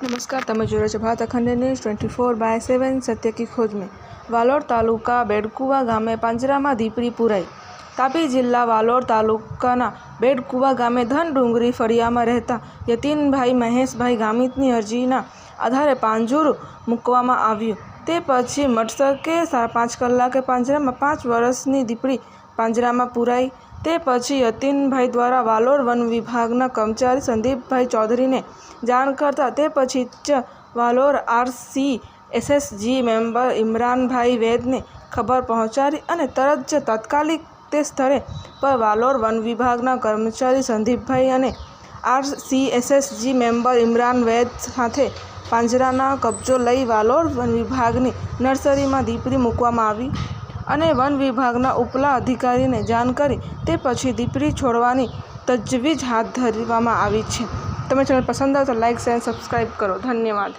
नमस्कार, તમે જોઈ રહ્યા છો ભારત અખંડ ન્યૂઝ 24/7 સત્ય કી ખોજ में। વાલોડ તાલુકા બેડકુવા ગામે પાંજરામાં દીપડી પુરાઈ। તાપી જિલ્લા વાલોડ તાલુકાના બેડકુવા ગામે ધનડુંગરી ફળિયામાં રહેતા યતીનભાઈ મહેશભાઈ ગામિતની અરજીના આધારે પાંજરું મૂકવામાં આવ્યું। તે પછી મટસકે 5 કલાકે પાંજરામાં 5 વર્ષની દીપડી પાંજરામાં પુરાઈ। તે પછી યતીનભાઈ દ્વારા વાલોડ વન વિભાગના કર્મચારી સંદીપભાઈ ચૌધરીને જાણ કરતા તે પછી જ વાલોડ RCSSG મેમ્બર ઇમરાનભાઈ વૈદને ખબર પહોંચાડી અને તરત જ તાત્કાલિક તે સ્થળે પર વાલોડ વન વિભાગના કર્મચારી સંદીપભાઈ અને RCSSG મેમ્બર ઇમરાન વૈદ સાથે પાંજરાના કબજો લઈ વાલોડ વન વિભાગની નર્સરીમાં દીપડી મૂકવામાં આવી અને વન વિભાગના ઉપલા અધિકારીને જાણ કરી તે પછી દીપડી છોડવાની તજવીજ હાથ ધરવામાં આવી છે। તમે ચેનલ પસંદ આવે તો લાઇક, શેર, સબસ્ક્રાઈબ કરો। ધન્યવાદ।